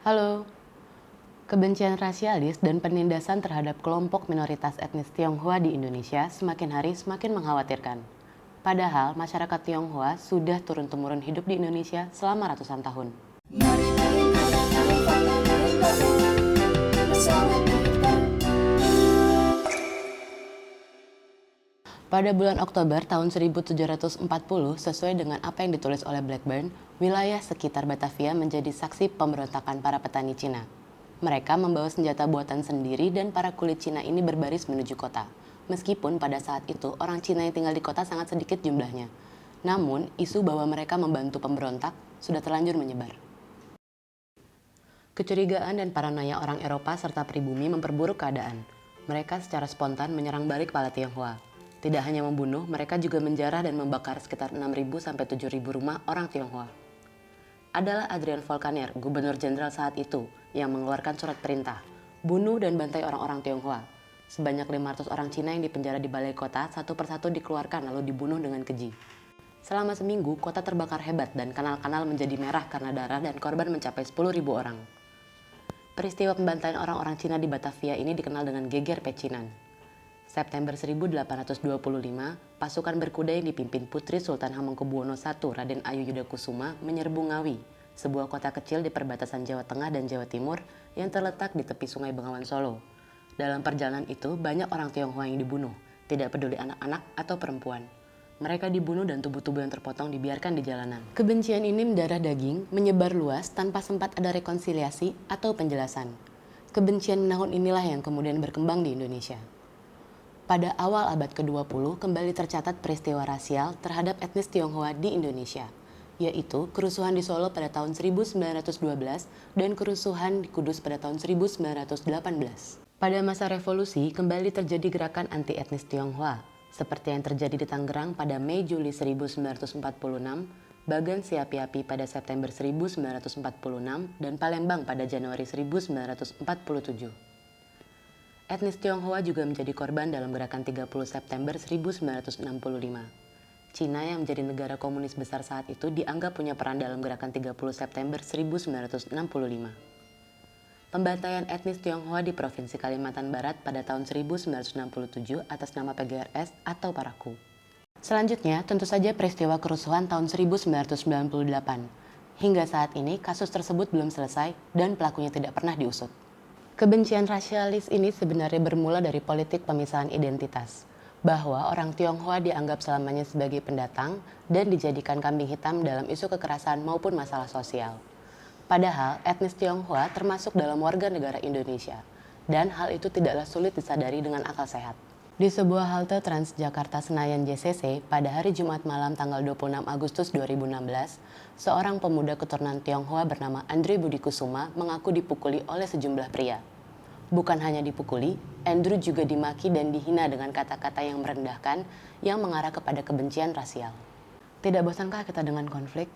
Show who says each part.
Speaker 1: Halo, kebencian rasialis dan penindasan terhadap kelompok minoritas etnis Tionghoa di Indonesia semakin hari semakin mengkhawatirkan. Padahal masyarakat Tionghoa sudah turun-temurun hidup di Indonesia selama ratusan tahun.
Speaker 2: Mari kita tahu fakta mendalam bersama kita.
Speaker 1: Pada bulan Oktober tahun 1740, sesuai dengan apa yang ditulis oleh Blackburn, wilayah sekitar Batavia menjadi saksi pemberontakan para petani Cina. Mereka membawa senjata buatan sendiri dan para kulit Cina ini berbaris menuju kota. Meskipun pada saat itu orang Cina yang tinggal di kota sangat sedikit jumlahnya. Namun, isu bahwa mereka membantu pemberontak sudah terlanjur menyebar. Kecurigaan dan paranoia orang Eropa serta pribumi memperburuk keadaan. Mereka secara spontan menyerang balik kepala Tionghoa. Tidak hanya membunuh, mereka juga menjarah dan membakar sekitar 6.000 sampai 7.000 rumah orang Tionghoa. Adalah Adrian Volkaner, gubernur jenderal saat itu, yang mengeluarkan surat perintah, bunuh dan bantai orang-orang Tionghoa. Sebanyak 500 orang Cina yang dipenjara di balai kota satu persatu dikeluarkan lalu dibunuh dengan keji. Selama seminggu, kota terbakar hebat dan kanal-kanal menjadi merah karena darah dan korban mencapai 10.000 orang. Peristiwa pembantaian orang-orang Cina di Batavia ini dikenal dengan Geger Pecinan. September 1825, pasukan berkuda yang dipimpin Putri Sultan Hamengkubuwono I, Raden Ayu Yudakusuma, menyerbu Ngawi, sebuah kota kecil di perbatasan Jawa Tengah dan Jawa Timur yang terletak di tepi Sungai Bengawan Solo. Dalam perjalanan itu, banyak orang Tionghoa yang dibunuh, tidak peduli anak-anak atau perempuan. Mereka dibunuh dan tubuh-tubuh yang terpotong dibiarkan di jalanan. Kebencian ini mendarah daging, menyebar luas tanpa sempat ada rekonsiliasi atau penjelasan. Kebencian menahun inilah yang kemudian berkembang di Indonesia. Pada awal abad ke-20 kembali tercatat peristiwa rasial terhadap etnis Tionghoa di Indonesia, yaitu kerusuhan di Solo pada tahun 1912 dan kerusuhan di Kudus pada tahun 1918. Pada masa revolusi kembali terjadi gerakan anti-etnis Tionghoa, seperti yang terjadi di Tangerang pada Mei-Juli 1946, Bagan Siapi-Api pada September 1946, dan Palembang pada Januari 1947. Etnis Tionghoa juga menjadi korban dalam gerakan 30 September 1965. Cina yang menjadi negara komunis besar saat itu dianggap punya peran dalam gerakan 30 September 1965. Pembantaian etnis Tionghoa di Provinsi Kalimantan Barat pada tahun 1967 atas nama PGRS atau Paraku. Selanjutnya, tentu saja peristiwa kerusuhan tahun 1998. Hingga saat ini, kasus tersebut belum selesai dan pelakunya tidak pernah diusut. Kebencian rasialis ini sebenarnya bermula dari politik pemisahan identitas, bahwa orang Tionghoa dianggap selamanya sebagai pendatang dan dijadikan kambing hitam dalam isu kekerasan maupun masalah sosial. Padahal etnis Tionghoa termasuk dalam warga negara Indonesia, dan hal itu tidaklah sulit disadari dengan akal sehat. Di sebuah halte Transjakarta Senayan JCC pada hari Jumat malam tanggal 26 Agustus 2016, seorang pemuda keturunan Tionghoa bernama Andrew Budi Kusuma mengaku dipukuli oleh sejumlah pria. Bukan hanya dipukuli, Andrew juga dimaki dan dihina dengan kata-kata yang merendahkan yang mengarah kepada kebencian rasial. Tidak bosankah kita dengan konflik?